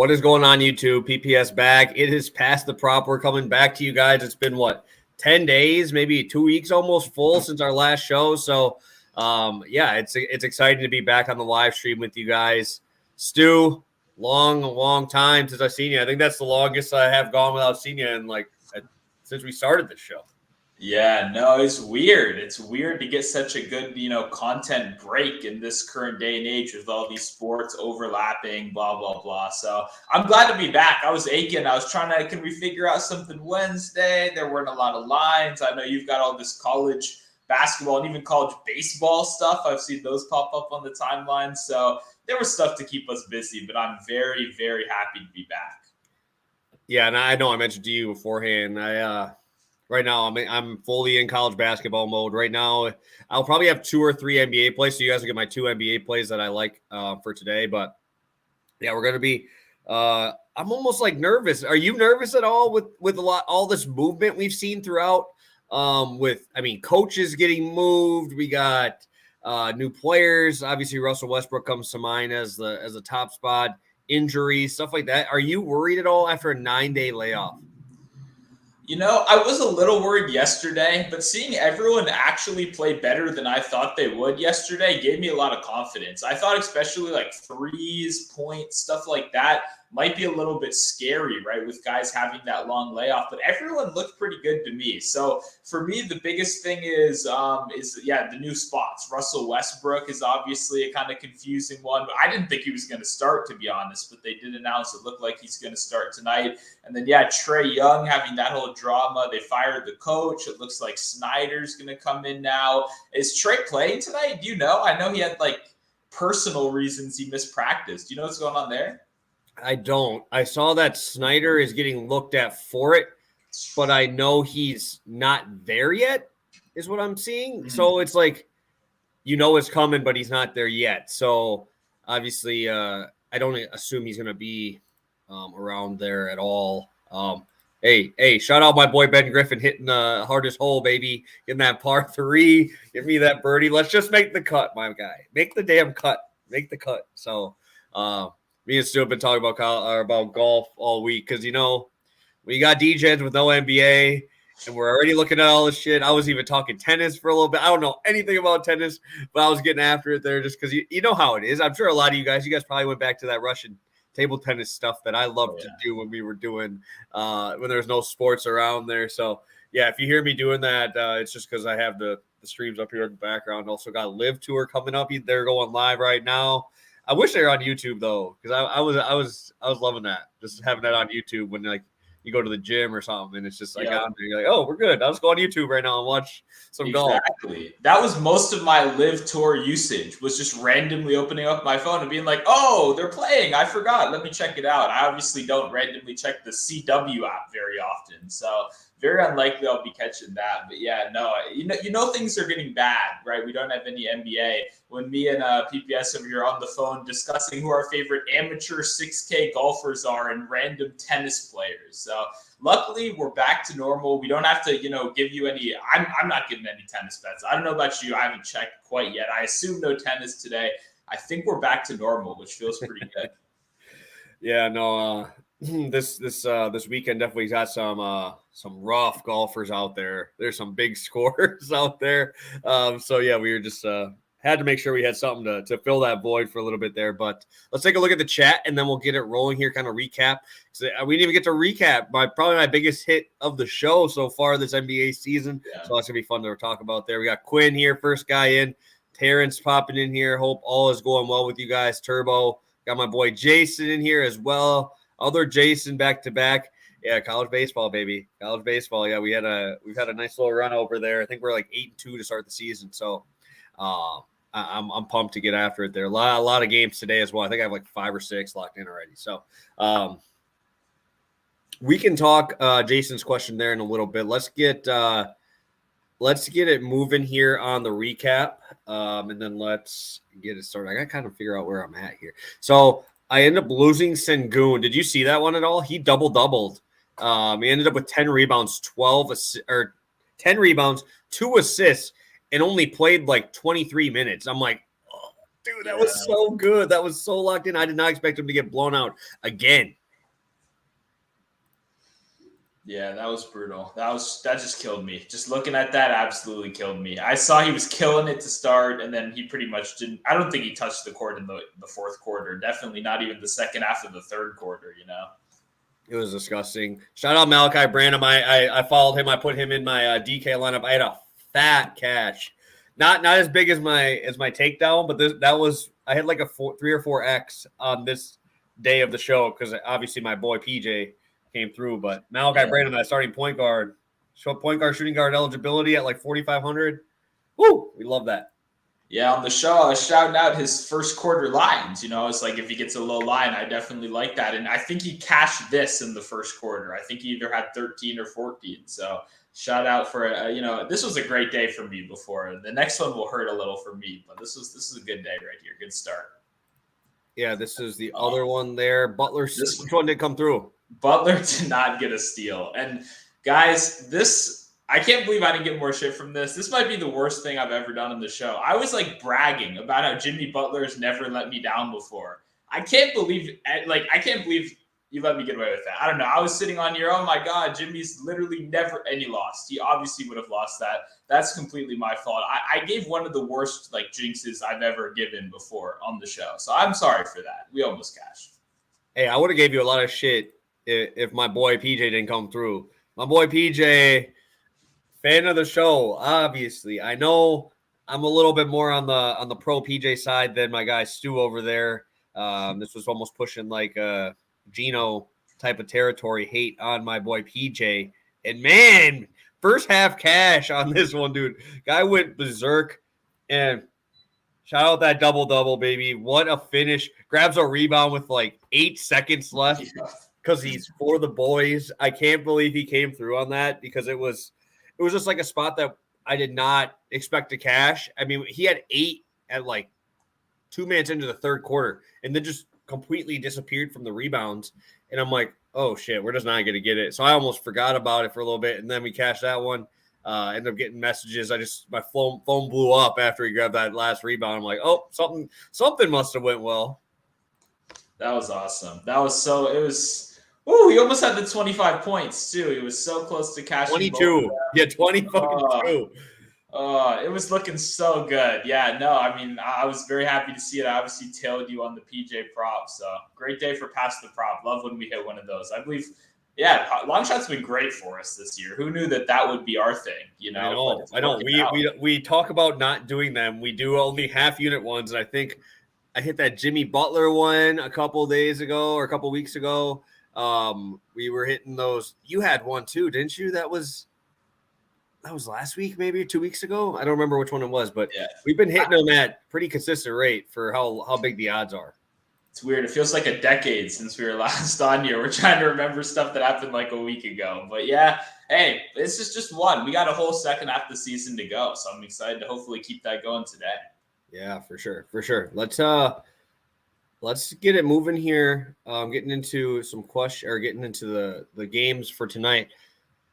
What is going on, YouTube? PPS back. It is past the prop. We're coming back to you guys. It's been, 10 days, maybe 2 weeks almost full since our last show. So, it's exciting to be back on the live stream with you guys. Stu, long time since I've seen you. I think that's the longest I have gone without seeing you since we started this show. Yeah, no, it's weird. It's weird to get such a good, content break in this current day and age with all these sports overlapping, blah, blah, blah. So I'm glad to be back. I was aching. I was can we figure out something Wednesday? There weren't a lot of lines. I know you've got all this college basketball and even college baseball stuff. I've seen those pop up on the timeline. So there was stuff to keep us busy, but I'm very, very happy to be back. Yeah, and I know I mentioned to you beforehand, right now, I'm fully in college basketball mode. Right now, I'll probably have 2 or 3 NBA plays, so you guys will get my 2 NBA plays that I like for today. But, yeah, we're going to be I'm almost, nervous. Are you nervous at all with all this movement we've seen throughout coaches getting moved? We got new players. Obviously, Russell Westbrook comes to mind as a top spot. Injuries, stuff like that. Are you worried at all after a 9-day layoff? I was a little worried yesterday, but seeing everyone actually play better than I thought they would yesterday gave me a lot of confidence. I thought especially threes, points, stuff like that might be a little bit scary, right, with guys having that long layoff, but everyone looked pretty good to me. So for me, the biggest thing is the new spots. Russell Westbrook is obviously a kind of confusing one. I didn't think he was going to start, to be honest, but they did announce it looked like he's going to start tonight. And then, Trae Young having that whole drama. They fired the coach. It looks like Snyder's going to come in now. Is Trae playing tonight? Do you know? I know he had personal reasons he missed practice. Do you know what's going on there? I don't. I saw that Snyder is getting looked at for it, but I know he's not there yet, is what I'm seeing. Mm-hmm. So it's it's coming, but he's not there yet. So obviously, I don't assume he's going to be around there at all. Hey, shout out my boy Ben Griffin hitting the hardest hole, baby. Getting that par 3. Give me that birdie. Let's just make the cut, my guy. Make the damn cut. Make the cut. So, me and Stu have been talking about golf all week because, we got DJs with no NBA and we're already looking at all this shit. I was even talking tennis for a little bit. I don't know anything about tennis, but I was getting after it there just because you know how it is. I'm sure a lot of you guys probably went back to that Russian table tennis stuff that I loved to do when we were doing when there's no sports around there. So, yeah, if you hear me doing that, it's just because I have the streams up here in the background. Also got Live Tour coming up. They're going live right now. I wish they were on YouTube though, because I was loving that, just having that on YouTube when you go to the gym or something, and it's just you're like, oh, we're good. I'll just go on YouTube right now and watch some golf. Exactly. That was most of my Live Tour usage, was just randomly opening up my phone and being like, oh, they're playing. I forgot. Let me check it out. I obviously don't randomly check the CW app very often, so very unlikely I'll be catching that. But yeah, no, things are getting bad, right? We don't have any NBA. When me and PPS over here on the phone discussing who our favorite amateur 6K golfers are and random tennis players. So luckily we're back to normal. We don't have to, give you any. I'm not giving any tennis bets. I don't know about you. I haven't checked quite yet. I assume no tennis today. I think we're back to normal, which feels pretty good. Yeah, no. This weekend definitely got some rough golfers out there. There's some big scorers out there. So yeah, we were just had to make sure we had something to fill that void for a little bit there. But let's take a look at the chat and then we'll get it rolling here. Kind of recap. So we didn't even get to recap probably my biggest hit of the show so far this NBA season. Yeah. So that's gonna be fun to talk about there. We got Quinn here, first guy in. Terrence popping in here. Hope all is going well with you guys. Turbo. Got my boy Jason in here as well. Other Jason back to back. Yeah, college baseball, baby. College baseball. Yeah, we've had a nice little run over there. I think we're 8-2 to start the season. So I'm pumped to get after it there. A lot of games today as well. I think I have 5 or 6 locked in already. So we can talk Jason's question there in a little bit. Let's get it moving here on the recap. And then let's get it started. I gotta kind of figure out where I'm at here. So I ended up losing Sengun. Did you see that one at all? He doubled. He ended up with 10 rebounds, 10 rebounds, 2 assists, and only played 23 minutes. I'm like, oh, Dude, that was so good. That was so locked in. I did not expect him to get blown out again. Yeah, that was brutal. That just killed me. Just looking at that absolutely killed me. I saw he was killing it to start, and then he pretty much didn't. I don't think he touched the court in the fourth quarter. Definitely not even the second half of the third quarter. It was disgusting. Shout out Malachi Branham. I followed him. I put him in my DK lineup. I had a fat cash, not as big as my takedown, but I had like a 3 or 4x on this day of the show because obviously my boy PJ came through. But Malachi Branham, that starting point guard, shooting guard eligibility at like 4,500. Woo, we love that. Yeah, on the show, I was shouting out his first quarter lines. It's like if he gets a low line, I definitely like that. And I think he cashed this in the first quarter. I think he either had 13 or 14. So shout out for, this was a great day for me before. The next one will hurt a little for me, but this is a good day right here. Good start. Yeah, this is the other one there. Butler, which one did come through? Butler did not get a steal. And guys, I can't believe I didn't get more shit from this. This might be the worst thing I've ever done on the show. I was like bragging about how Jimmy Butler has never let me down before. I can't believe you let me get away with that. I don't know. I was sitting on here, oh my God, Jimmy's literally never, and he lost. He obviously would have lost that. That's completely my fault. I gave one of the worst jinxes I've ever given before on the show. So I'm sorry for that. We almost cashed. Hey, I would have gave you a lot of shit if my boy PJ didn't come through. My boy PJ, fan of the show, obviously. I know I'm a little bit more on the pro PJ side than my guy Stu over there. This was almost pushing like a Gino type of territory hate on my boy PJ. And man, first half cash on this one, dude. Guy went berserk. And shout out that double-double, baby. What a finish. Grabs a rebound with like 8 seconds left because he's for the boys. I can't believe he came through on that because it was just like a spot that I did not expect to cash. I mean, he had 8 at like 2 minutes into the third quarter and then just completely disappeared from the rebounds. And I'm like, oh shit, we're just not going to get it. So I almost forgot about it for a little bit. And then we cashed that one. Ended up getting messages. My phone blew up after he grabbed that last rebound. I'm like, oh, something must have went well. That was awesome. He almost had the 25 points too. He was so close to cashing 22. Yeah, 22. It was looking so good. Yeah, no, I mean, I was very happy to see it. I obviously tailed you on the PJ prop. So great day for Pass the Prop. Love when we hit one of those. I believe, yeah, long shots been great for us this year. Who knew that would be our thing? I know. We talk about not doing them. We do only half unit ones. And I think I hit that Jimmy Butler one a couple days ago or a couple weeks ago. We were hitting those. You had one too, didn't you? That was last week, maybe 2 weeks ago. I don't remember which one it was, but yeah, we've been hitting them at pretty consistent rate for how big the odds are. It's weird. It feels like a decade since we were last on here. We're trying to remember stuff that happened like a week ago. But yeah, hey, this is just one. We got a whole second half of the season to go. So I'm excited to hopefully keep that going today. Yeah, for sure. Let's get it moving here. Getting into some question or getting into the games for tonight.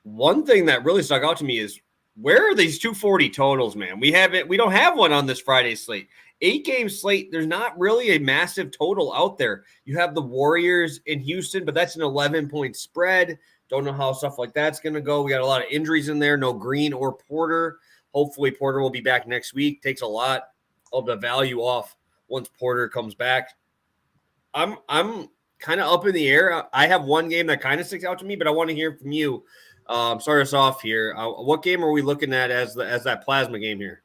One thing that really stuck out to me is where are these 240 totals, man? We don't have one on this Friday slate. 8-game slate. There's not really a massive total out there. You have the Warriors in Houston, but that's an 11-point spread. Don't know how stuff like that's going to go. We got a lot of injuries in there. No Green or Porter. Hopefully Porter will be back next week. Takes a lot of the value off once Porter comes back. I'm kind of up in the air. I have one game that kind of sticks out to me, but I want to hear from you. Start us off here. What game are we looking at as that plasma game here?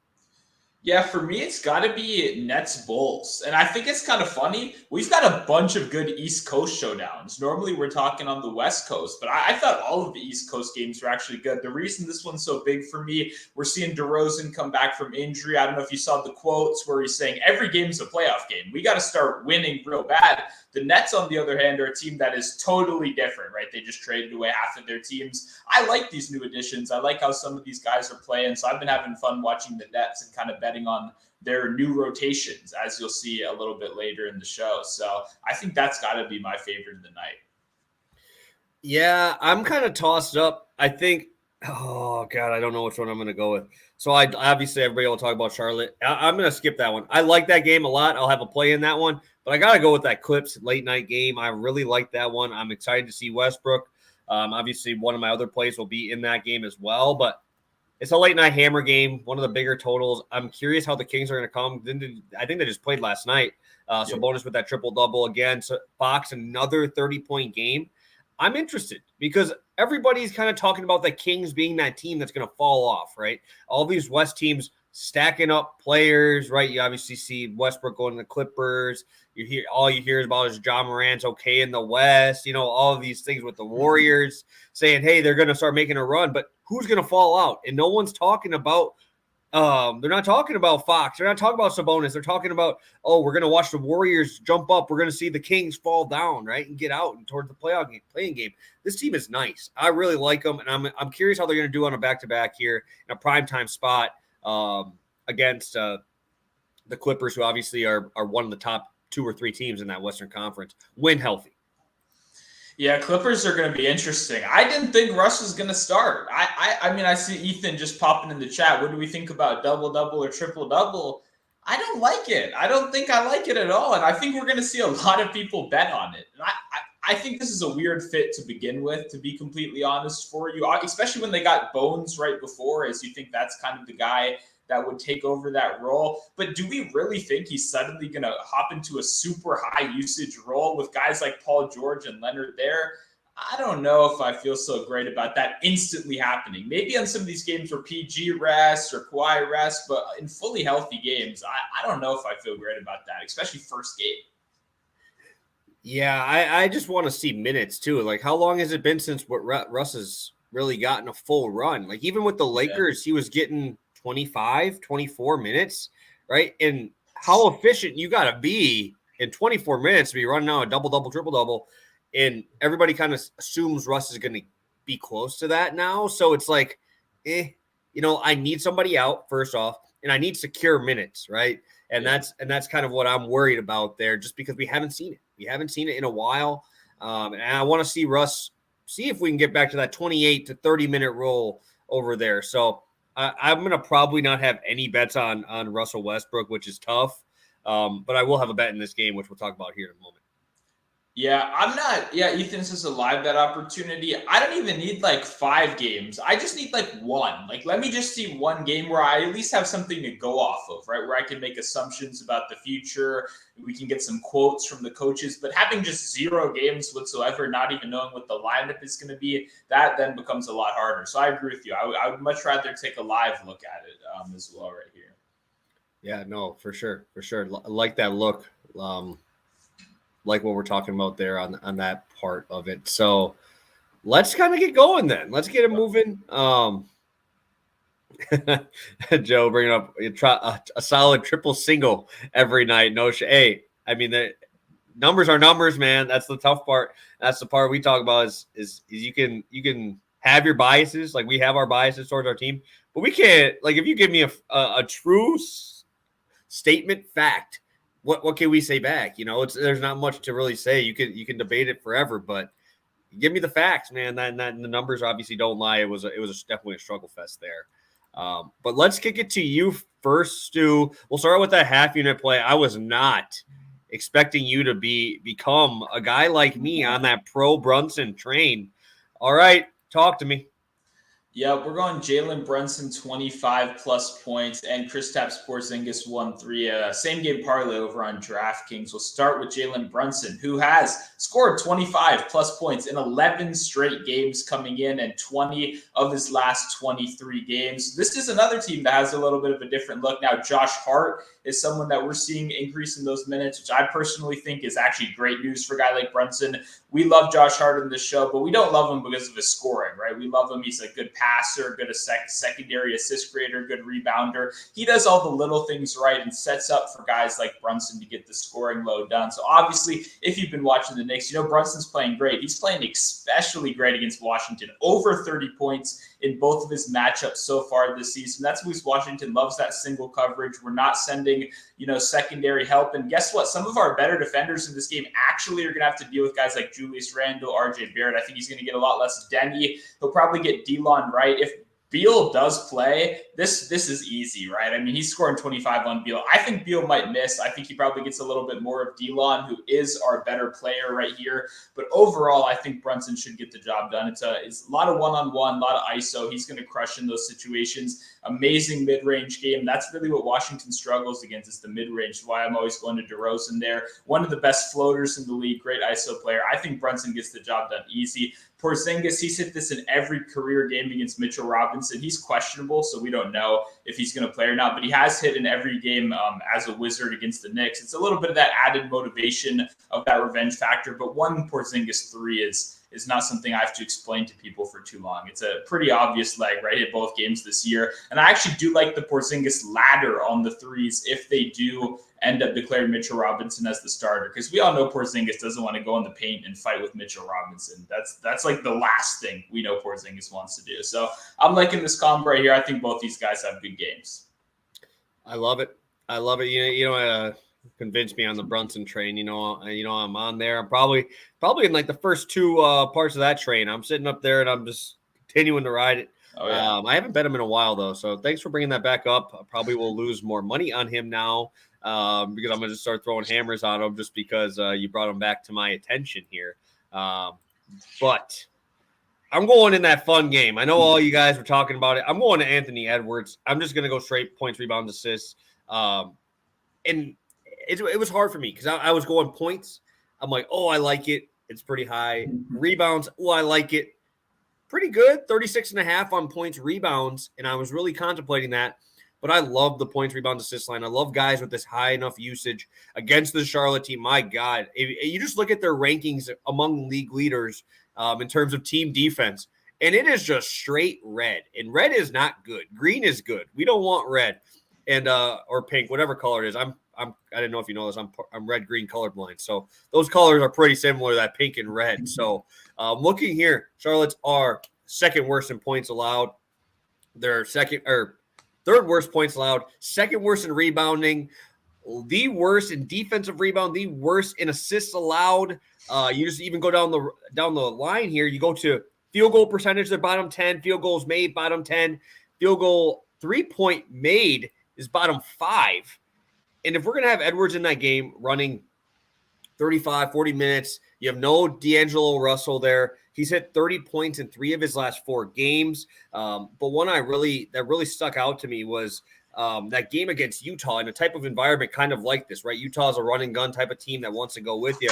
Yeah, for me, it's got to be Nets Bulls. And I think it's kind of funny. We've got a bunch of good East Coast showdowns. Normally, we're talking on the West Coast, but I thought all of the East Coast games were actually good. The reason this one's so big for me, we're seeing DeRozan come back from injury. I don't know if you saw the quotes where he's saying every game's a playoff game. We got to start winning real bad. The Nets, on the other hand, are a team that is totally different, right? They just traded away half of their teams. I like these new additions. I like how some of these guys are playing. So I've been having fun watching the Nets and kind of betting on their new rotations, as you'll see a little bit later in the show. So I think that's got to be my favorite of the night. Yeah, I'm kind of tossed up. I think, oh God, I don't know which one I'm going to go with. So I obviously everybody will talk about Charlotte. I'm going to skip that one. I like that game a lot. I'll have a play in that one, but I got to go with that Clips late night game. I really like that one. I'm excited to see Westbrook. Obviously, one of my other plays will be in that game as well, but it's a late night hammer game, one of the bigger totals. I'm curious how the Kings are going to come. I think they just played last night. Sabonis with that triple-double again. So Fox, another 30-point game. I'm interested because everybody's kind of talking about the Kings being that team that's going to fall off, right? All these West teams stacking up players, right? You obviously see Westbrook going to the Clippers. All you hear about is John Morant's okay in the West. You know, all of these things with the Warriors saying, hey, they're going to start making a run, but who's going to fall out? And no one's talking about they're not talking about Fox. They're not talking about Sabonis. They're talking about, oh, we're going to watch the Warriors jump up. We're going to see the Kings fall down, right, and get out and towards the playing game. This team is nice. I really like them, and I'm curious how they're going to do on a back-to-back here in a primetime spot against the Clippers, who obviously are one of the top 2 or 3 teams in that Western Conference, when healthy. Yeah, Clippers are going to be interesting. I didn't think Russ was going to start. I mean, I see Ethan just popping in the chat. What do we think about double-double or triple-double? I don't like it. I don't think I like it at all. And I think we're going to see a lot of people bet on it. And I think this is a weird fit to begin with, to be completely honest for you, especially when they got Bones right before, as you think that's kind of the guy that would take over that role. But do we really think he's suddenly going to hop into a super high usage role with guys like Paul George and Leonard there? I don't know if I feel so great about that instantly happening. Maybe on some of these games where PG rests or Kawhi rests, but in fully healthy games, I don't know if I feel great about that, especially first game. Yeah, I just want to see minutes too. Like, how long has it been since Russ has really gotten a full run? Like, even with the Lakers, he was getting 25, 24 minutes, right? And how efficient you got to be in 24 minutes to be running out a double-double, triple-double. And everybody kind of assumes Russ is going to be close to that now. So it's like, I need somebody out first off, and I need secure minutes, right? And that's kind of what I'm worried about there, just because we haven't seen it. We haven't seen it in a while. And I want to see Russ, see if we can get back to that 28 to 30-minute roll over there. So I'm going to probably not have any bets on Russell Westbrook, which is tough. But I will have a bet in this game, which we'll talk about here in a moment. Yeah, I'm not. Yeah, Ethan's just a live bet opportunity. I don't even need like 5 games. I just need like 1. Like, let me just see 1 game where I at least have something to go off of, right? Where I can make assumptions about the future. We can get some quotes from the coaches. But having just 0 games whatsoever, not even knowing what the lineup is going to be, that then becomes a lot harder. So I agree with you. I would much rather take a live look at it as well right here. Yeah, no, for sure. I like that look. Like what we're talking about there on that part of it. So let's kind of get going then. Let's get it moving. Joe bringing up a solid triple single every night. Hey, I mean, the numbers are numbers, man. That's the tough part. That's the part we talk about is you can have your biases. Like, we have our biases towards our team, but we can't, like, if you give me a true statement fact, what can we say back? There's not much to really say. You can debate it forever, but give me the facts, man. That the numbers obviously don't lie. It was definitely a struggle fest there. But let's kick it to you first, Stu. We'll start with that half unit play. I was not expecting you to become a guy like me on that pro Brunson train. All right, talk to me. Yeah, we're going Jalen Brunson 25 plus points and Kristaps Porzingis 1-3. Same game parlay over on DraftKings. We'll start with Jalen Brunson, who has scored 25 plus points in 11 straight games coming in and 20 of his last 23 games. This is another team that has a little bit of a different look. Now, Josh Hart is someone that we're seeing increase in those minutes, which I personally think is actually great news for a guy like Brunson. We love Josh Hart in this show, but we don't love him because of his scoring, right? We love him. He's a good passer, good secondary assist creator, good rebounder. He does all the little things right and sets up for guys like Brunson to get the scoring load done. So obviously, if you've been watching the Knicks, Brunson's playing great. He's playing especially great against Washington. Over 30 points in both of his matchups so far this season. That's because Washington loves that single coverage. We're not sending, secondary help. And guess what? Some of our better defenders in this game actually are going to have to deal with guys like Julius Randle, RJ Barrett. I think he's going to get a lot less Denny. He'll probably get DeLon Wright. If Beal does play, this is easy, right? I mean, he's scoring 25 on Beal. I think Beal might miss. I think he probably gets a little bit more of Delon, who is our better player right here. But overall, I think Brunson should get the job done. It's a lot of one-on-one, a lot of ISO. He's going to crush in those situations. Amazing mid-range game. That's really what Washington struggles against, is the mid-range. Why I'm always going to DeRozan there. One of the best floaters in the league, great ISO player. I think Brunson gets the job done easy. Porzingis, he's hit this in every career game against Mitchell Robinson. He's questionable, so we don't know if he's going to play or not, but he has hit in every game as a Wizard against the Knicks. It's a little bit of that added motivation of that revenge factor, but one Porzingis 3 is not something I have to explain to people for too long. It's a pretty obvious leg, right? Hit both games this year. And I actually do like the Porzingis ladder on the threes if they do end up declaring Mitchell Robinson as the starter, because we all know Porzingis doesn't want to go in the paint and fight with Mitchell Robinson. That's like the last thing we know Porzingis wants to do. So I'm liking this combo right here. I think both these guys have good games. I love it. Convince me on the Brunson train. I'm on there. I'm probably in like the first two parts of that train. I'm sitting up there and I'm just continuing to ride it. Oh, yeah. I haven't bet him in a while though, so thanks for bringing that back up. I probably will lose more money on him now because I'm going to start throwing hammers on him just because you brought him back to my attention here. But I'm going in that fun game. I know all you guys were talking about it. I'm going to Anthony Edwards. I'm just going to go straight points, rebounds, assists. And it was hard for me because I was going points. I'm like, oh, I like it. It's pretty high. Rebounds, oh, I like it. Pretty good, 36.5 on points, rebounds, and I was really contemplating that. But I love the points, rebounds, assist line. I love guys with this high enough usage against the Charlotte team. My God, if you just look at their rankings among league leaders in terms of team defense, and it is just straight red. And red is not good. Green is good. We don't want red and or pink, whatever color it is. I didn't know if you know this. I'm red, green colorblind. So those colors are pretty similar, that pink and red. So looking here, Charlotte's are second worst in points allowed. They're third worst points allowed, second worst in rebounding, the worst in defensive rebound, the worst in assists allowed. You just even go down the line here. You go to field goal percentage, they're bottom 10, field goals made, bottom 10, field goal 3-point made is bottom 5. And if we're going to have Edwards in that game running 35, 40 minutes, you have no D'Angelo Russell there. He's hit 30 points in 3 of his last 4 games. But one that really stuck out to me was that game against Utah in a type of environment kind of like this, right? Utah's a run and gun type of team that wants to go with you.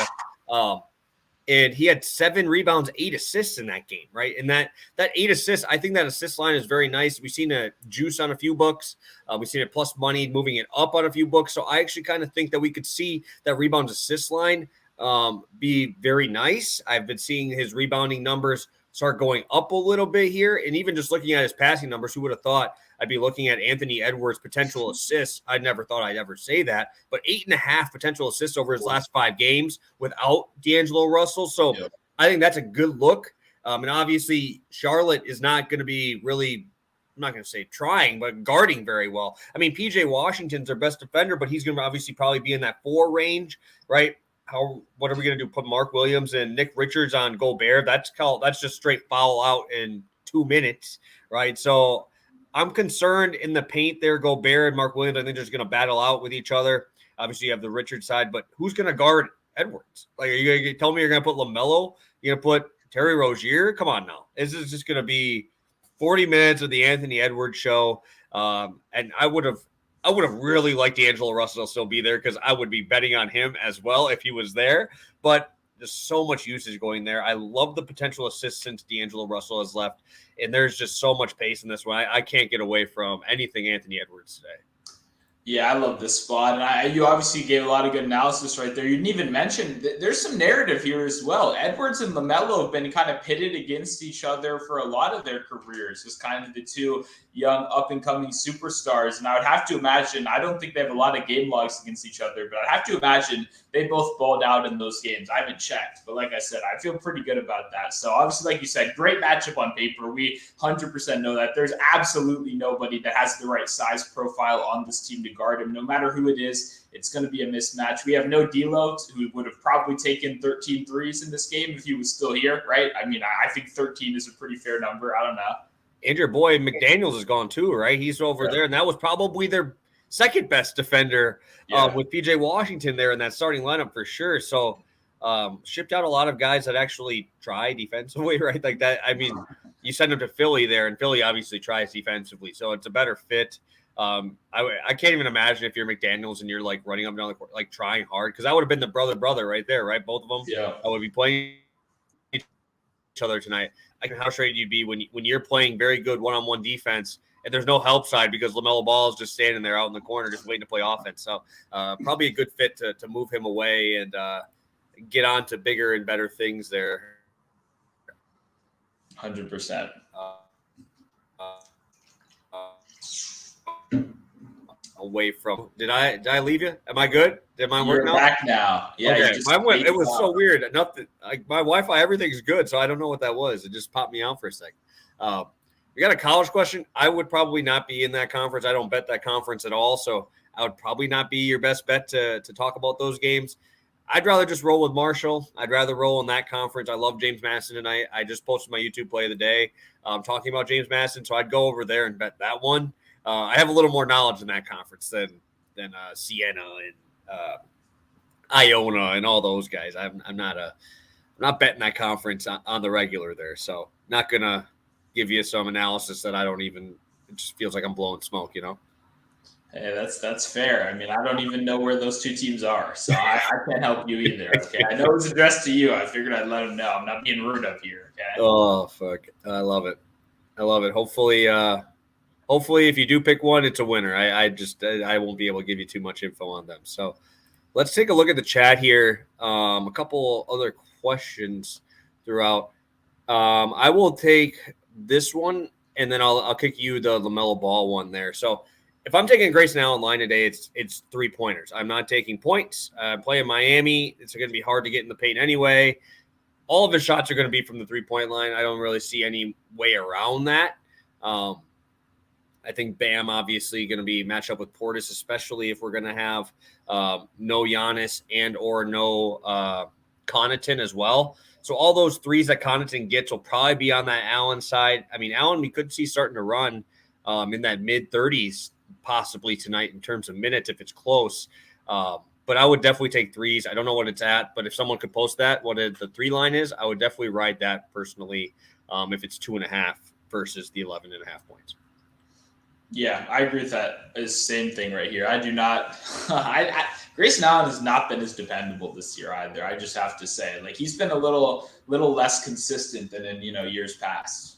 And he had 7 rebounds, 8 assists in that game, right? And that 8 assists, I think that assist line is very nice. We've seen a juice on a few books. We've seen it plus money, moving it up on a few books. So I actually kind of think that we could see that rebounds assist line be very nice. I've been seeing his rebounding numbers start going up a little bit here. And even just looking at his passing numbers, who would have thought I'd be looking at Anthony Edwards' potential assists? I never thought I'd ever say that, but 8.5 potential assists over his last 5 games without D'Angelo Russell. So yep. I think that's a good look. And obviously Charlotte is not going to be really, I'm not going to say trying, but guarding very well. I mean, PJ Washington's their best defender, but he's going to obviously probably be in that 4 range, right? What are we going to do? Put Mark Williams and Nick Richards on Gobert? That's just straight foul out in 2 minutes, right? So I'm concerned in the paint there. Gobert and Mark Williams, I think they're just going to battle out with each other. Obviously, you have the Richards side, but who's going to guard Edwards? Like, are you going to tell me you're going to put LaMelo? You're going to put Terry Rozier? Come on now. This is just going to be 40 minutes of the Anthony Edwards show. And I would have really liked D'Angelo Russell to still be there because I would be betting on him as well if he was there. But there's so much usage going there. I love the potential assists since D'Angelo Russell has left. And there's just so much pace in this one. I can't get away from anything Anthony Edwards today. Yeah, I love this spot. And you obviously gave a lot of good analysis right there. You didn't even mention there's some narrative here as well. Edwards and LaMelo have been kind of pitted against each other for a lot of their careers, just kind of the two young up-and-coming superstars. And I would have to imagine, I don't think they have a lot of game logs against each other, but I'd have to imagine they both balled out in those games. I haven't checked, but like I said, I feel pretty good about that. So obviously, like you said, great matchup on paper. We 100% know that. There's absolutely nobody that has the right size profile on this team to guard him. No matter who it is, it's going to be a mismatch. We have no D'Lo, who would have probably taken 13 threes in this game if he was still here, right? I mean, I think 13 is a pretty fair number. I don't know. And your boy McDaniels is gone too, right? He's over there, and that was probably their second best defender with PJ Washington there in that starting lineup for sure. So shipped out a lot of guys that actually try defensively, right? Like that. I mean, you send them to Philly there, and Philly obviously tries defensively, so it's a better fit. I can't even imagine if you're McDaniels and you're like running up and down the court, like trying hard, because that would have been the brother right there, right? Both of them would be playing each other tonight. I can how frustrated you'd be when you're playing very good one-on-one defense and there's no help side because LaMelo Ball is just standing there out in the corner just waiting to play offense. So probably a good fit to move him away and get on to bigger and better things there. 100%. Away from did I leave you? Am I good? Did mine work now? You're back now. Yeah. Okay. It was so weird. Nothing like my Wi-Fi, everything's good, so I don't know what that was. It just popped me out for a second. We got a college question. I would probably not be in that conference. I don't bet that conference at all, so I would probably not be your best bet to talk about those games. I'd rather just roll with Marshall. I'd rather roll in that conference. I love James Madison tonight. I just posted my YouTube play of the day talking about James Madison, so I'd go over there and bet that one. I have a little more knowledge in that conference than Siena and Iona and all those guys. I'm not betting that conference on the regular there, so not gonna give you some analysis that I don't even. It just feels like I'm blowing smoke, you know. Hey, that's fair. I mean, I don't even know where those two teams are, so I can't help you either. Okay, I know it's addressed to you. I figured I'd let them know. I'm not being rude up here. Okay. Oh fuck! I love it. Hopefully, if you do pick one, it's a winner. I won't be able to give you too much info on them. So let's take a look at the chat here. A couple other questions throughout. I will take this one, and then I'll kick you the LaMelo Ball one there. So if I'm taking Grayson Allen line today, it's 3-pointers. I'm not taking points. I'm playing Miami. It's going to be hard to get in the paint anyway. All of his shots are going to be from the 3-point line. I don't really see any way around that. I think Bam obviously going to be matched up with Portis, especially if we're going to have no Giannis and or no Connaughton as well. So all those threes that Connaughton gets will probably be on that Allen side. I mean, Allen we could see starting to run in that mid-30s possibly tonight in terms of minutes if it's close. But I would definitely take threes. I don't know what it's at, but if someone could post that, what the 3 line is, I would definitely ride that personally if it's 2.5 versus the 11.5 points. Yeah, I agree with that. It's the same thing right here. I do not. Grayson Allen has not been as dependable this year either. I just have to say, like he's been a little less consistent than in years past.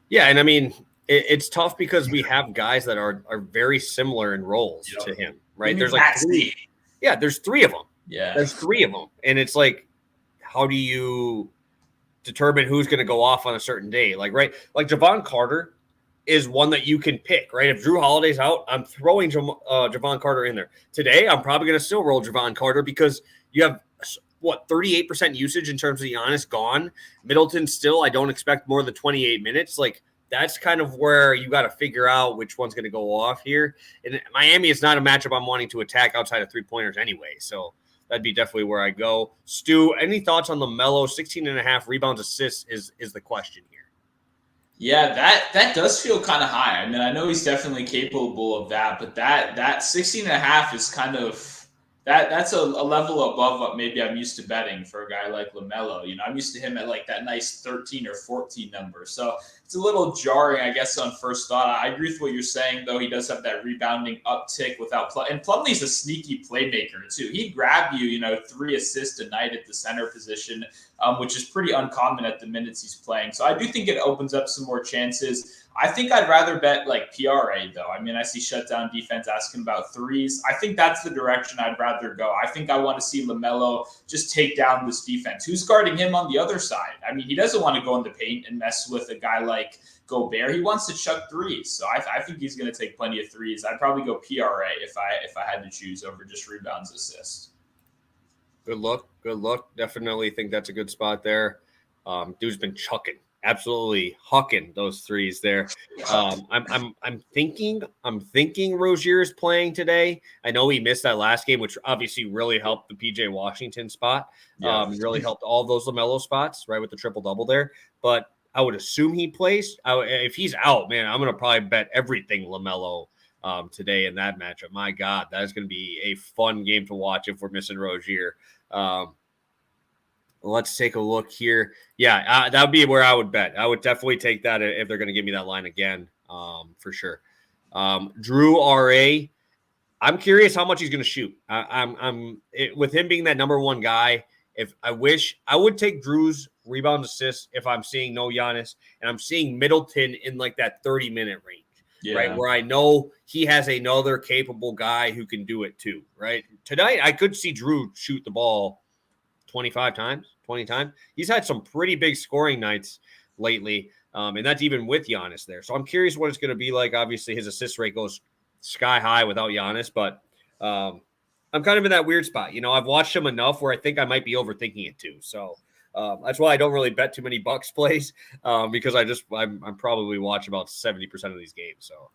Yeah, and I mean it's tough because we have guys that are very similar in roles to him, right? There's like 3. Yeah, there's 3 of them. Yeah, there's 3 of them, and it's like, how do you determine who's going to go off on a certain day? Like Javon Carter is one that you can pick, right? If Drew Holiday's out, I'm throwing Javon Carter in there. Today, I'm probably going to still roll Javon Carter because you have, 38% usage in terms of Giannis gone. Middleton still, I don't expect more than 28 minutes. Like, that's kind of where you got to figure out which one's going to go off here. And Miami is not a matchup I'm wanting to attack outside of 3-pointers anyway. So that'd be definitely where I go. Stu, any thoughts on LaMelo? 16.5 rebounds, assists is the question here. Yeah, that does feel kind of high. I mean, I know he's definitely capable of that, but that 16.5 is kind of that's a level above what maybe I'm used to betting for a guy like LaMelo. I'm used to him at like that nice 13 or 14 number. So it's a little jarring, I guess, on first thought. I agree with what you're saying, though. He does have that rebounding uptick without play. And Plumlee's a sneaky playmaker, too. He'd grab you, 3 assists a night at the center position, which is pretty uncommon at the minutes he's playing. So I do think it opens up some more chances. I think I'd rather bet like PRA, though. I mean, I see shutdown defense asking about threes. I think that's the direction I'd rather go. I think I want to see LaMelo just take down this defense. Who's guarding him on the other side? I mean, he doesn't want to go in the paint and mess with a guy like Gobert. He wants to chuck threes. So I think he's going to take plenty of threes. I'd probably go PRA if I had to choose over just rebounds, assists. Good look. Definitely think that's a good spot there. Dude's been chucking. Absolutely hucking those threes there. I'm thinking Rozier is playing today. I know he missed that last game, which obviously really helped the PJ Washington spot. Really helped all those LaMelo spots, right, with the triple double there. But I would assume he plays. If he's out, man, I'm going to probably bet everything LaMelo today in that matchup. My God, that is going to be a fun game to watch if we're missing Rozier. Let's take a look here. Yeah, that would be where I would bet. I would definitely take that if they're going to give me that line again, for sure. Drew R.A., I'm curious how much he's going to shoot. With him being that number one guy, I would take Drew's rebound assist if I'm seeing no Giannis and I'm seeing Middleton in like that 30-minute range, right? Where I know he has another capable guy who can do it too, right? Tonight, I could see Drew shoot the ball 25 times, 20 times. He's had some pretty big scoring nights lately, and that's even with Giannis there. So I'm curious what it's going to be like. Obviously, his assist rate goes sky high without Giannis, but I'm kind of in that weird spot. I've watched him enough where I think I might be overthinking it too. So that's why I don't really bet too many Bucks plays because I'm probably watch about 70% of these games. So.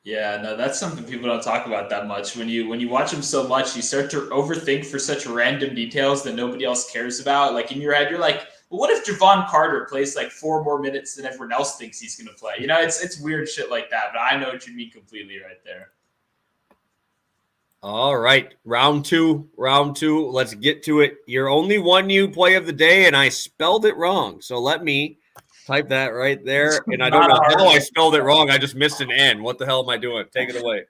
Yeah, no, that's something people don't talk about that much. When you watch him so much, you start to overthink for such random details that nobody else cares about. Like in your head, you're like, well, what if Javon Carter plays like 4 more minutes than everyone else thinks he's going to play? It's weird shit like that, but I know what you mean completely right there. All right, round two. Let's get to it. Your only 1U play of the day, and I spelled it wrong. So let me type that right there. And I don't know how I spelled it wrong. I just missed an N. What the hell am I doing? Take it away.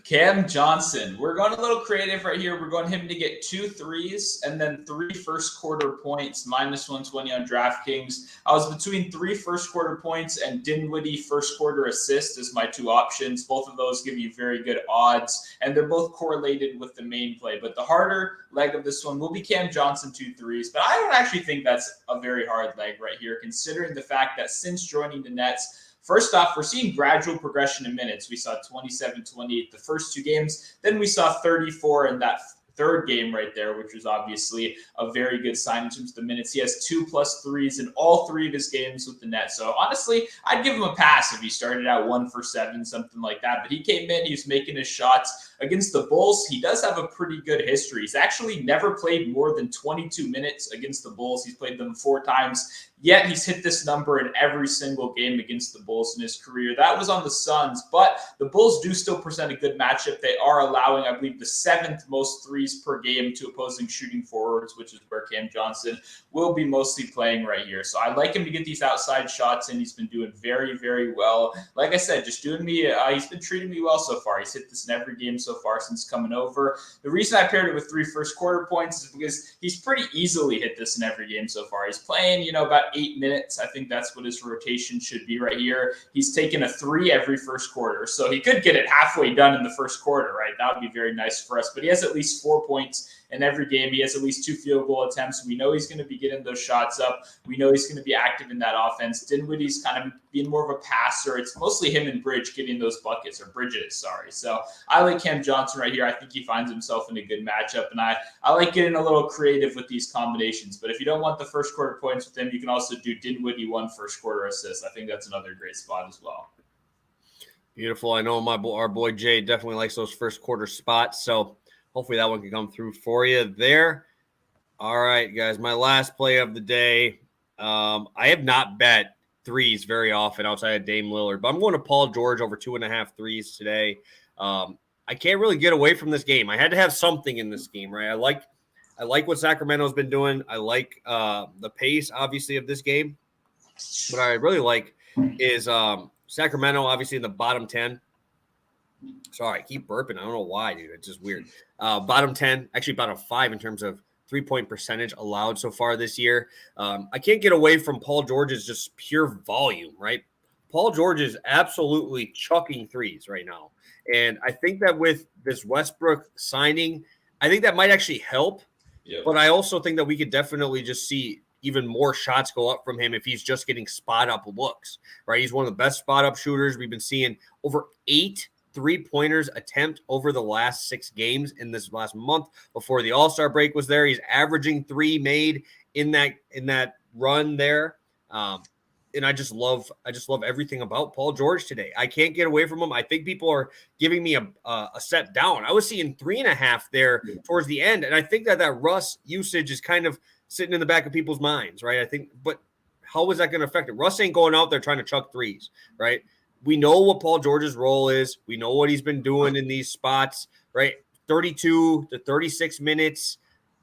Cam Johnson. We're going a little creative right here. We're going him to get 2 threes and then 3 first quarter points, minus 120 on DraftKings. I was between 3 first quarter points and Dinwiddie first quarter assist as my 2 options. Both of those give you very good odds, and they're both correlated with the main play. But the harder leg of this one will be Cam Johnson 2 threes. But I don't actually think that's a very hard leg right here, considering the fact that since joining the Nets, first off, we're seeing gradual progression in minutes. We saw 27, 28 the first 2 games. Then we saw 34 in that third game right there, which was obviously a very good sign in terms of the minutes. He has 2+ threes in all 3 of his games with the Nets. So honestly, I'd give him a pass if he started out 1 for 7, something like that. But he came in, he was making his shots. Against the Bulls, he does have a pretty good history. He's actually never played more than 22 minutes against the Bulls. He's played them 4 times. Yet he's hit this number in every single game against the Bulls in his career. That was on the Suns, but the Bulls do still present a good matchup. They are allowing, I believe, the 7th most threes per game to opposing shooting forwards, which is where Cam Johnson will be mostly playing right here. So I like him to get these outside shots, and he's been doing very, very well. Like I said, he's been treating me well so far. He's hit this in every game so far since coming over. The reason I paired it with 3 first quarter points is because he's pretty easily hit this in every game so far. He's playing, about 8 minutes. I think that's what his rotation should be right here. He's taken a 3 every first quarter, so he could get it halfway done in the first quarter, right? That would be very nice for us. But he has at least 4 points in every game. He has at least 2 field goal attempts. We know he's going to be getting those shots up. We know he's going to be active in that offense. Dinwiddie's kind of being more of a passer. It's mostly him and Bridges getting those buckets, or Bridges, sorry. So I like Cam Johnson right here. I think he finds himself in a good matchup, and I like getting a little creative with these combinations. But if you don't want the first quarter points with him, you can also do Dinwiddie 1 first quarter assist. I think that's another great spot as well. Beautiful. I know our boy Jay definitely likes those first quarter spots, so hopefully that one can come through for you there. All right, guys, my last play of the day. I have not bet threes very often outside of Dame Lillard, but I'm going to Paul George over 2.5 threes today. I can't really get away from this game. I had to have something in this game, right? I like what Sacramento's been doing. I like the pace, obviously, of this game. What I really like is Sacramento, obviously, in the bottom 10. Sorry, I keep burping. I don't know why, dude. It's just weird. Bottom 10, actually bottom 5 in terms of 3-point percentage allowed so far this year. I can't get away from Paul George's just pure volume, right? Paul George is absolutely chucking threes right now. And I think that with this Westbrook signing, I think that might actually help. Yep. But I also think that we could definitely just see even more shots go up from him if he's just getting spot-up looks, right? He's one of the best spot-up shooters. We've been seeing over 8 3-pointers attempt over the last 6 games in this last month before the All-Star break was there. He's averaging 3 made in that run there. And I just love everything about Paul George today. I can't get away from him. I think people are giving me a step down. I was seeing 3.5 there towards the end. And I think that Russ usage is kind of sitting in the back of people's minds, right? I think, but how is that going to affect it? Russ ain't going out there trying to chuck threes, right? We know what Paul George's role is. We know what he's been doing in these spots, right? 32 to 36 minutes,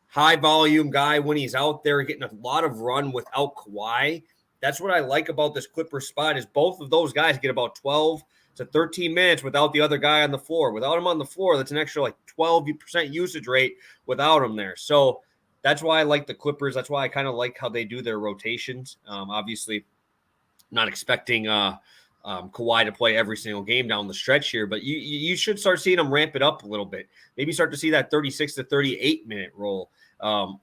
high volume guy when he's out there getting a lot of run without Kawhi. That's what I like about this Clippers spot is both of those guys get about 12 to 13 minutes without the other guy on the floor. Without him on the floor, that's an extra like 12% usage rate without him there. So that's why I like the Clippers. That's why I kind of like how they do their rotations. Obviously, not expecting Kawhi to play every single game down the stretch here, but you should start seeing them ramp it up a little bit. Maybe start to see that 36 to 38 minute roll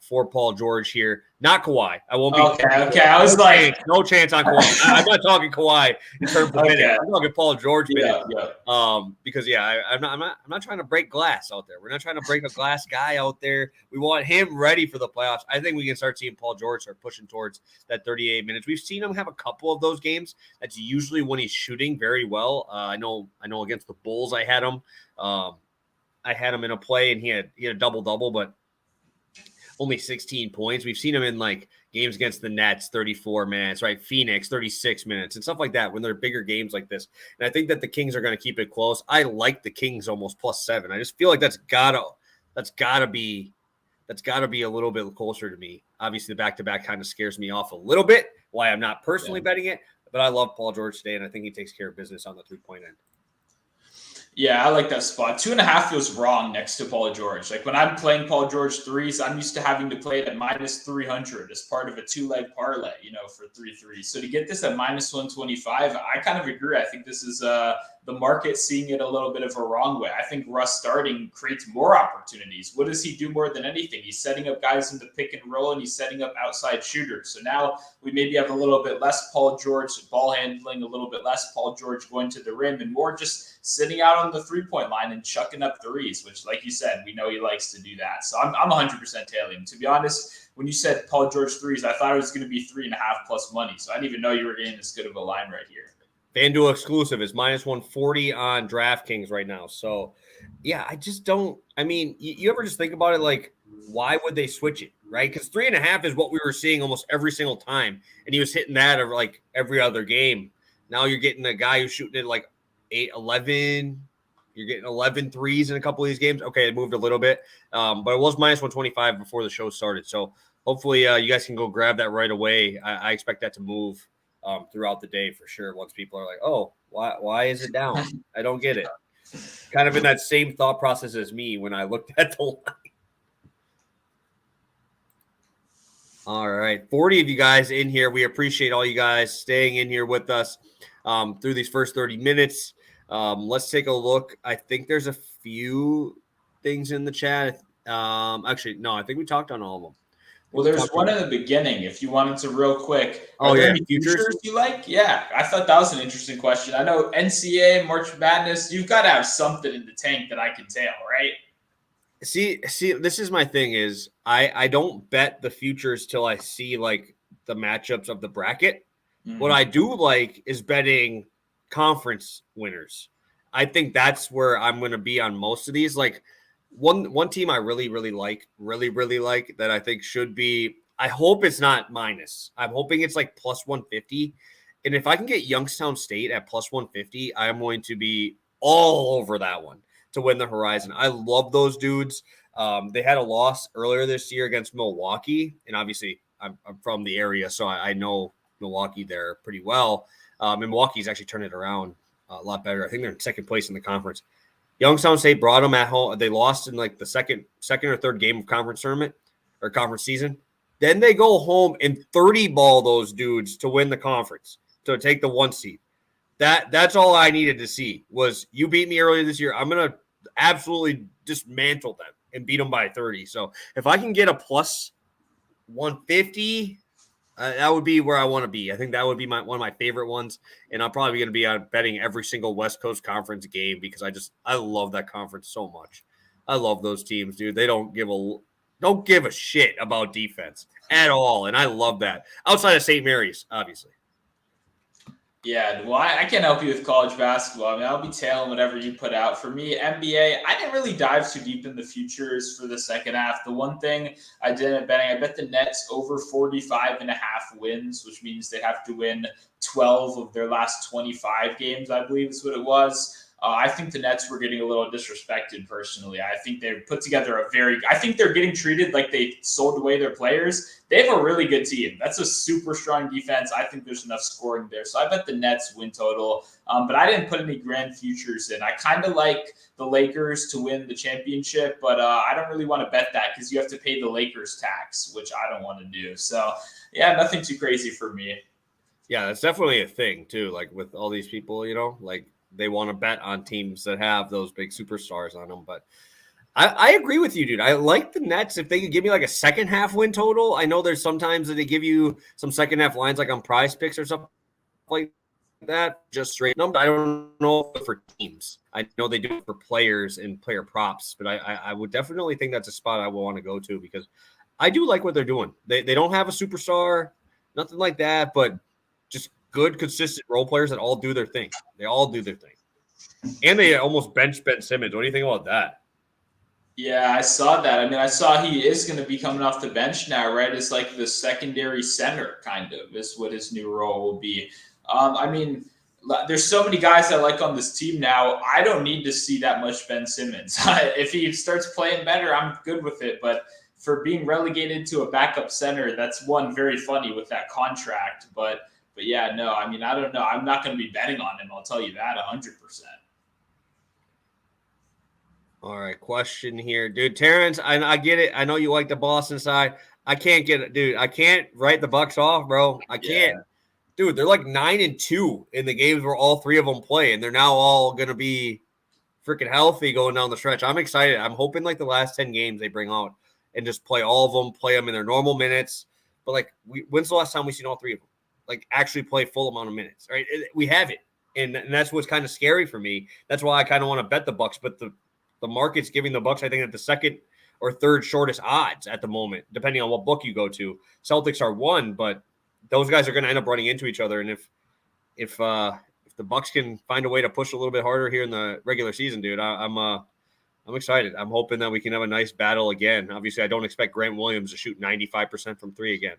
for Paul George here. Not Kawhi. I won't be. Okay. I was like, no chance on Kawhi. I'm not talking Kawhi in terms of minutes. I'm talking Paul George minutes. Because I'm not trying to break glass out there. We're not trying to break a glass guy out there. We want him ready for the playoffs. I think we can start seeing Paul George start pushing towards that 38 minutes. We've seen him have a couple of those games. That's usually when he's shooting very well. I know against the Bulls, I had him. I had him in a play, and he had a double-double, but only 16 points. We've seen him in like games against the Nets, 34 minutes, right? Phoenix, 36 minutes and stuff like that when they're bigger games like this. And I think that the Kings are going to keep it close. I like the Kings almost +7. I just feel like that's gotta be a little bit closer to me. Obviously, the back-to-back kind of scares me off a little bit, why I'm not personally betting it, but I love Paul George today, and I think he takes care of business on the three-point end. Yeah, I like that spot. 2.5 feels wrong next to Paul George. Like when I'm playing Paul George threes, I'm used to having to play it at -300 as part of a 2-leg parlay, for 3 threes. So to get this at -125, I kind of agree. I think this is the market seeing it a little bit of a wrong way. I think Russ starting creates more opportunities. What does he do more than anything? He's setting up guys into pick and roll, and he's setting up outside shooters. So now we maybe have a little bit less Paul George ball handling, a little bit less Paul George going to the rim, and more just sitting out on the three-point line and chucking up threes, which, like you said, we know he likes to do that. So I'm 100% tailing. To be honest, when you said Paul George threes, I thought it was going to be 3.5 plus money. So I didn't even know you were getting this good of a line right here. FanDuel exclusive is -140 on DraftKings right now. So, yeah, I just don't. I mean, you ever just think about it like, why would they switch it, right? Because 3.5 is what we were seeing almost every single time, and he was hitting that like every other game. Now you're getting a guy who's shooting it like 8, 11. You're getting 11 threes in a couple of these games. Okay, it moved a little bit, but it was -125 before the show started. So hopefully you guys can go grab that right away. I expect that to move throughout the day for sure. Once people are like, oh, why is it down? I don't get it. Kind of in that same thought process as me when I looked at the line. All right. 40 of you guys in here. We appreciate all you guys staying in here with us through these first 30 minutes. Let's take a look. I think there's a few things in the chat. Actually, no, I think we talked on all of them. Well, there's one in the beginning. If you wanted to real quick. Are there any futures you like? Yeah, I thought that was an interesting question. I know NCAA, March Madness, you've got to have something in the tank that I can tail, right? See, this is my thing is I don't bet the futures till I see like the matchups of the bracket. Mm-hmm. What I do like is betting conference winners. I think that's where I'm going to be on most of these. Like one team I really like that I think should be, I hope it's not minus. I'm hoping it's like +150. And if I can get Youngstown State at +150, I'm going to be all over that one to win the Horizon. I love those dudes. They had a loss earlier this year against Milwaukee. And obviously I'm from the area, so I know Milwaukee there pretty well. And Milwaukee's actually turned it around a lot better. I think they're in second place in the conference. Youngstown State brought them at home. They lost in like the second or third game of conference tournament or conference season. Then they go home and 30 ball those dudes to win the conference, to take the 1 seed. That's all I needed to see was you beat me earlier this year. I'm going to absolutely dismantle them and beat them by 30. So if I can get a +150, that would be where I want to be. I think that would be one of my favorite ones. And I'm probably going to be betting every single West Coast Conference game because I love that conference so much. I love those teams, dude. They don't give a shit about defense at all. And I love that. Outside of St. Mary's, obviously. Yeah, well, I can't help you with college basketball. I mean, I'll be tailing whatever you put out. For me, NBA, I didn't really dive too deep in the futures for the second half. The one thing I did at betting, I bet the Nets over 45.5 wins, which means they have to win 12 of their last 25 games, I believe is what it was. I think the Nets were getting a little disrespected personally. I think they put together I think they're getting treated like they sold away their players. They have a really good team. That's a super strong defense. I think there's enough scoring there. So I bet the Nets win total. But I didn't put any grand futures in. I kind of like the Lakers to win the championship, but I don't really want to bet that because you have to pay the Lakers tax, which I don't want to do. So yeah, nothing too crazy for me. Yeah, that's definitely a thing too. Like with all these people, like they want to bet on teams that have those big superstars on them. But I agree with you, dude. I like the Nets. If they could give me like a second half win total, I know there's sometimes that they give you some second half lines like on Prize Picks or something like that, just straight number. I don't know for teams. I know they do it for players and player props, but I would definitely think that's a spot I will want to go to because I do like what they're doing. They don't have a superstar, nothing like that, but just good, consistent role players that all do their thing. They all do their thing. And they almost bench Ben Simmons. What do you think about that? Yeah, I saw that. I mean, I saw he is going to be coming off the bench now, right? It's like the secondary center, kind of, is what his new role will be. I mean, there's so many guys I like on this team now. I don't need to see that much Ben Simmons. If he starts playing better, I'm good with it. But for being relegated to a backup center, that's one very funny with that contract. But yeah, no, I mean, I don't know. I'm not going to be betting on him. I'll tell you that 100%. All right, question here, dude. Terrence, I get it. I know you like the Boston side. I can't get it, dude. I can't write the Bucks off, bro. I can't, dude. They're like 9-2 in the games where all three of them play, and they're now all gonna be freaking healthy going down the stretch. I'm excited. I'm hoping like the last 10 games they bring out and just play all of them, play them in their normal minutes. But like, when's the last time we seen all three of them like actually play full amount of minutes? Right? We have it, and that's what's kind of scary for me. That's why I kind of want to bet the Bucks, but the market's giving the Bucks, I think, at the second or third shortest odds at the moment, depending on what book you go to. Celtics are 1, but those guys are going to end up running into each other. And if the Bucks can find a way to push a little bit harder here in the regular season, dude, I'm excited. I'm hoping that we can have a nice battle again. Obviously, I don't expect Grant Williams to shoot 95% from three again.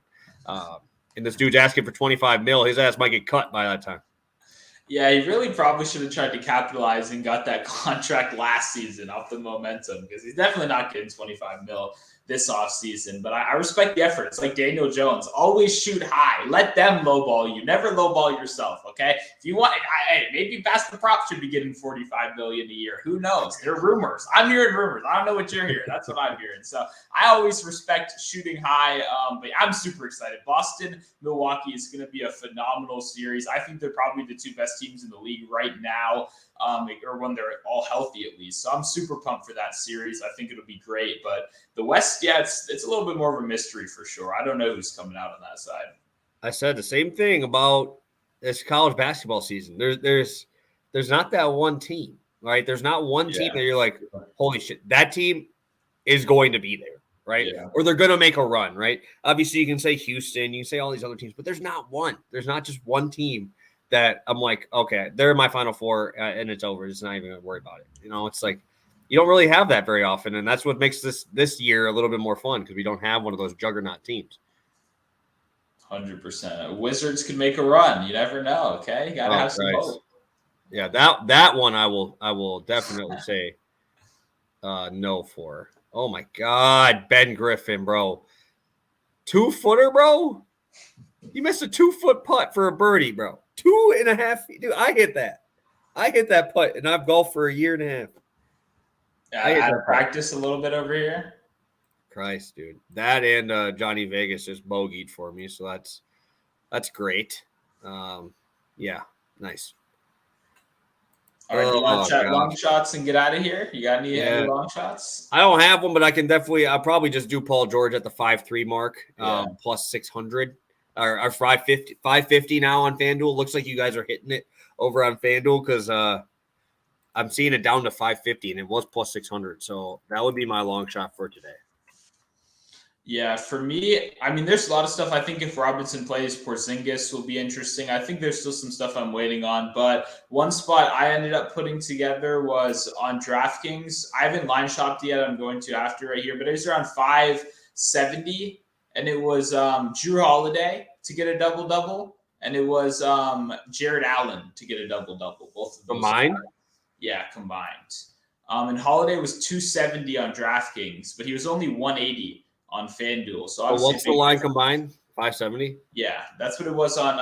And this dude's asking for 25 mil. His ass might get cut by that time. Yeah, he really probably should have tried to capitalize and got that contract last season off the momentum because he's definitely not getting 25 mil this offseason. But I respect the effort. It's like Daniel Jones. Always shoot high. Let them lowball you. Never lowball yourself, okay? If you want, maybe Past the Prop should be getting 45 million a year. Who knows? They're rumors. I'm hearing rumors. I don't know what you're hearing. That's what I'm hearing. So I always respect shooting high, but I'm super excited. Boston, Milwaukee is going to be a phenomenal series. I think they're probably the two best teams in the league right now, or when they're all healthy at least. So I'm super pumped for that series. I think it'll be great. But the West, yeah, it's a little bit more of a mystery for sure. I don't know who's coming out on that side. I said the same thing about this college basketball season. There's not that one team, right? There's not one team that you're like, holy shit, that team is going to be there, right? Yeah. Or they're going to make a run, right? Obviously, you can say Houston, you can say all these other teams, but there's not one. There's not just one team that I'm like, okay, they're in my Final Four and it's over. It's not even going to worry about it. It's like you don't really have that very often, and that's what makes this year a little bit more fun because we don't have one of those juggernaut teams. 100%. Wizards could make a run. You never know. Okay, you gotta have some hope. Yeah, that one I will definitely say no for. Oh my God, Ben Griffin, bro, 2-footer, bro. You missed a 2-foot putt for a birdie, bro. 2.5 feet, dude. I hit that putt, and I've golfed for a year and a half. I had to practice a little bit over here. Christ, dude. That and Johnny Vegas just bogeyed for me, so that's great. Yeah, nice. All right, you want to chat long shots and get out of here? You got any long shots? I don't have one, but I can definitely. I'll probably just do Paul George at the 5.3 mark, plus 600 or 550 now on FanDuel. Looks like you guys are hitting it over on FanDuel because I'm seeing it down to 550 and it was plus 600. So that would be my long shot for today. Yeah, for me, I mean, there's a lot of stuff. I think if Robinson plays, Porzingis will be interesting. I think there's still some stuff I'm waiting on, but one spot I ended up putting together was on DraftKings. I haven't line shopped yet. I'm going to after right here, but it was around 570, and it was Drew Holiday to get a double double, and it was Jared Allen to get a double double. Both of those Combined? yeah, combined. And Holiday was 270 on DraftKings, but he was only 180 on FanDuel. So But obviously, what's the line combined? 570? yeah, that's what it was on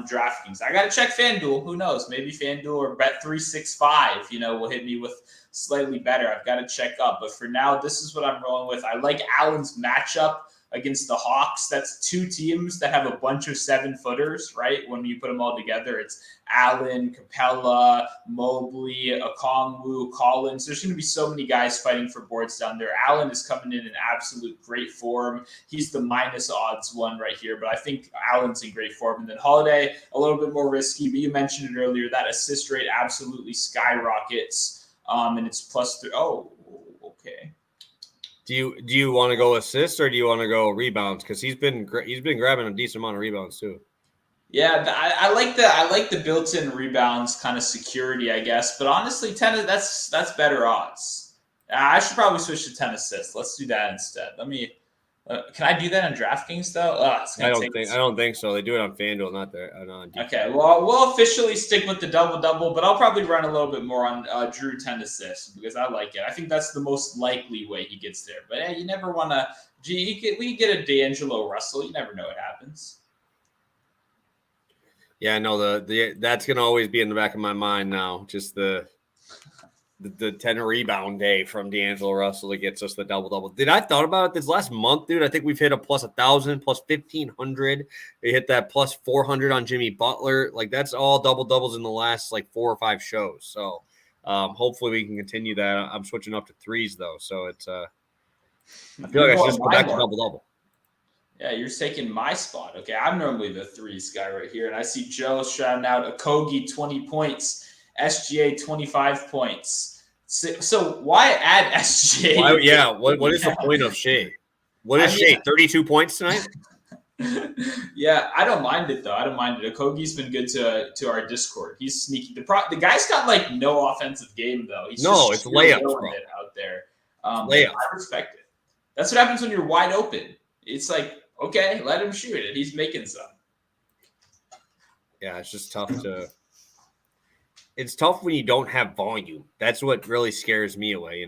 DraftKings. I gotta check FanDuel. Who knows? Maybe FanDuel or Bet365, will hit me with slightly better. I've got to check up. But for now, this is what I'm rolling with. I like Allen's matchup against the Hawks. That's two teams that have a bunch of 7-footers, right? When you put them all together, it's Allen, Capella, Mobley, Okongwu, Collins. There's going to be so many guys fighting for boards down there. Allen is coming in absolute great form. He's the minus odds one right here, but I think Allen's in great form. And then Holiday, a little bit more risky, but you mentioned it earlier, that assist rate absolutely skyrockets. And it's +3. Oh, okay. Do you want to go assists or do you want to go rebounds? Because he's been grabbing a decent amount of rebounds too. Yeah, I like the built-in rebounds kind of security, I guess. But honestly, 10 that's better odds. I should probably switch to 10 assists. Let's do that instead. Let me. Can I do that on DraftKings though? I don't think so. They do it on FanDuel, not there. Okay, well, we'll officially stick with the double-double, but I'll probably run a little bit more on Drew 10 assists because I like it. I think that's the most likely way he gets there. But hey, you never want to. We get a D'Angelo Russell. You never know what happens. Yeah, no, that's gonna always be in the back of my mind now. Just the 10 rebound day from D'Angelo Russell that gets us the double. Did I thought about it this last month, dude? I think we've hit a +1,000, +1,500. We hit that +400 on Jimmy Butler. Like that's all doubles in the last 4 or 5 shows. So hopefully we can continue that. I'm switching up to threes though, so it's I feel like I should just go back to double. Yeah, you're taking my spot. Okay, I'm normally the threes guy right here, and I see Joe shouting out Okogie 20 points. SGA 25 points. So why add SGA? What is the point of Shea? What is Shea? 32 points tonight? Yeah, I don't mind it though. I don't mind it. Okogie's been good to our Discord. He's sneaky. The guy's got no offensive game though. It's layups, bro. Out there. Layups. I respect it. That's what happens when you're wide open. It's okay, let him shoot it. He's making some. Yeah, it's just tough to. It's tough when you don't have volume. That's what really scares me away,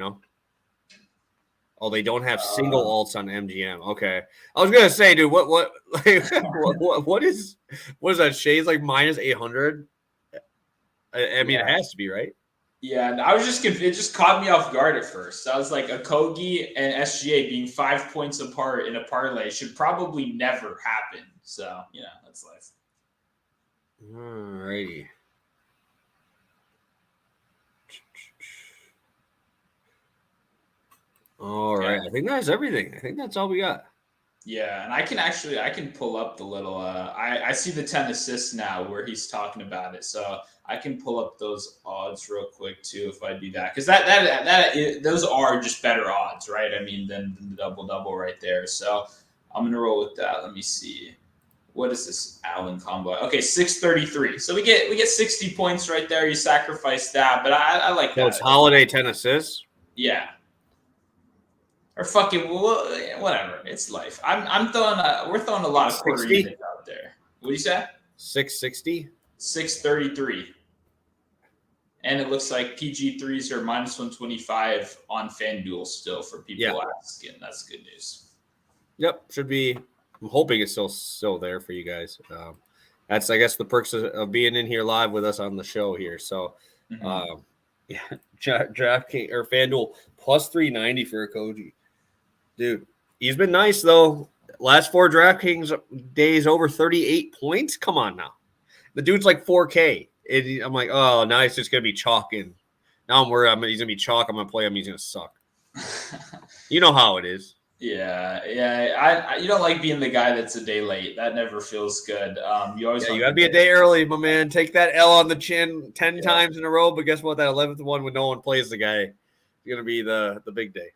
Oh, they don't have single alts on MGM. Okay, I was gonna say, dude, what is that? Shay's -800. I mean, It has to be, right? Yeah, and I was just confused. It just caught me off guard at first. I was like, Okogie and SGA being 5 points apart in a parlay should probably never happen. So that's life. Alrighty. All right. I think that's everything. I think that's all we got. Yeah, and I can pull up the little I see the 10 assists now where he's talking about it. So I can pull up those odds real quick too if I do that. Because those are just better odds, right? I mean than the double right there. So I'm gonna roll with that. Let me see. What is this Allen combo? Okay, 633. So we get 60 points right there. You sacrifice that, but I like that. So it's Holiday 10 assists? Yeah. Or fucking whatever. It's life. We're throwing a lot of quarter units out there. What do you say? 660? 633. And it looks like PG3s are -125 on FanDuel still for people asking. That's good news. Yep, should be. I'm hoping it's still there for you guys. That's, I guess, the perks of being in here live with us on the show here. So, DraftKings or FanDuel +390 for Okogie. Dude, he's been nice though. Last 4 DraftKings days over 38 points. Come on now, the dude's like 4K. I'm like, oh, now he's just gonna be chalking. Now I'm worried. He's gonna be chalk. I'm gonna play him. He's gonna suck. You know how it is. Yeah. You don't like being the guy that's a day late. That never feels good. You gotta be a day early, my man. Take that L on the chin 10 times in a row. But guess what? That 11th one when no one plays the guy, is gonna be the big day.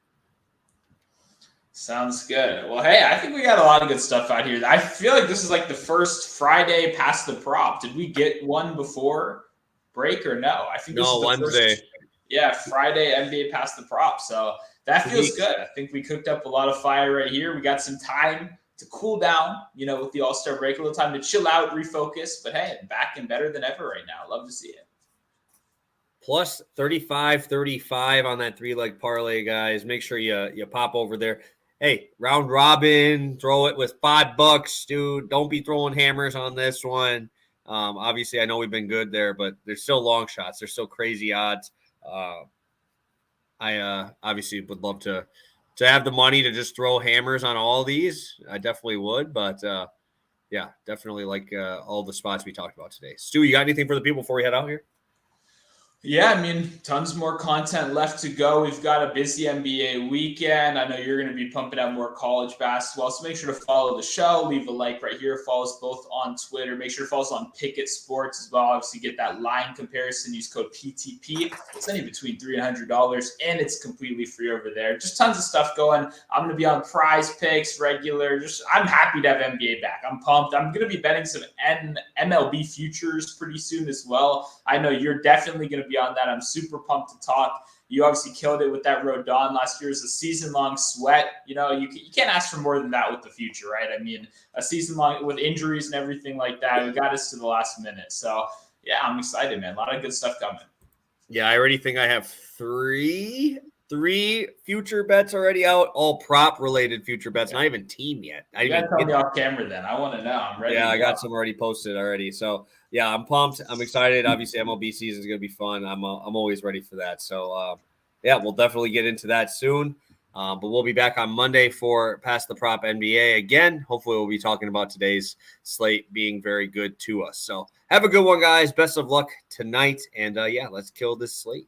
Sounds good. Well, hey, I think we got a lot of good stuff out here. I feel like this is like the first Friday past the prop. Did we get one before break or no? I think this is No, the Wednesday. first. Yeah, Friday NBA past the prop. So that feels Sweet. good. I think we cooked up a lot of fire right here. We got some time to cool down, with the All-Star break, a little time to chill out, refocus. But hey, back and better than ever right now. Love to see it. Plus 35 on that 3-leg parlay, guys. Make sure you pop over there. Hey, round robin, throw it with $5, dude. Don't be throwing hammers on this one. Obviously, I know we've been good there, but there's still long shots. There's still crazy odds. I obviously would love to have the money to just throw hammers on all these. I definitely would, but yeah, definitely like all the spots we talked about today. Stu, you got anything for the people before we head out here? Yeah, I mean, tons more content left to go. We've got a busy NBA weekend. I know you're going to be pumping out more college basketball. So make sure to follow the show. Leave a like right here. Follow us both on Twitter. Make sure to follow us on Pickett Sports as well. Obviously, get that line comparison. Use code PTP. It's only between $3 and $100, and it's completely free over there. Just tons of stuff going. I'm going to be on Prize Picks, regular. I'm happy to have NBA back. I'm pumped. I'm going to be betting some MLB futures pretty soon as well. I know you're definitely going to be on that. I'm super pumped to talk. You obviously killed it with that Rodon last year. It's a season-long sweat. You can't ask for more than that with the future, right? I mean, a season-long with injuries and everything like that, it got us to the last minute. So, yeah, I'm excited, man. A lot of good stuff coming. Yeah, I already think I have three future bets already out, all prop-related future bets, not even team yet. You got to tell me off camera then. I want to know. I'm ready. Yeah, I got some already posted already. So, yeah, I'm pumped. I'm excited. Obviously, MLB season is going to be fun. I'm always ready for that. So, yeah, we'll definitely get into that soon. But we'll be back on Monday for Past the Prop NBA again. Hopefully, we'll be talking about today's slate being very good to us. So, have a good one, guys. Best of luck tonight. And, yeah, let's kill this slate.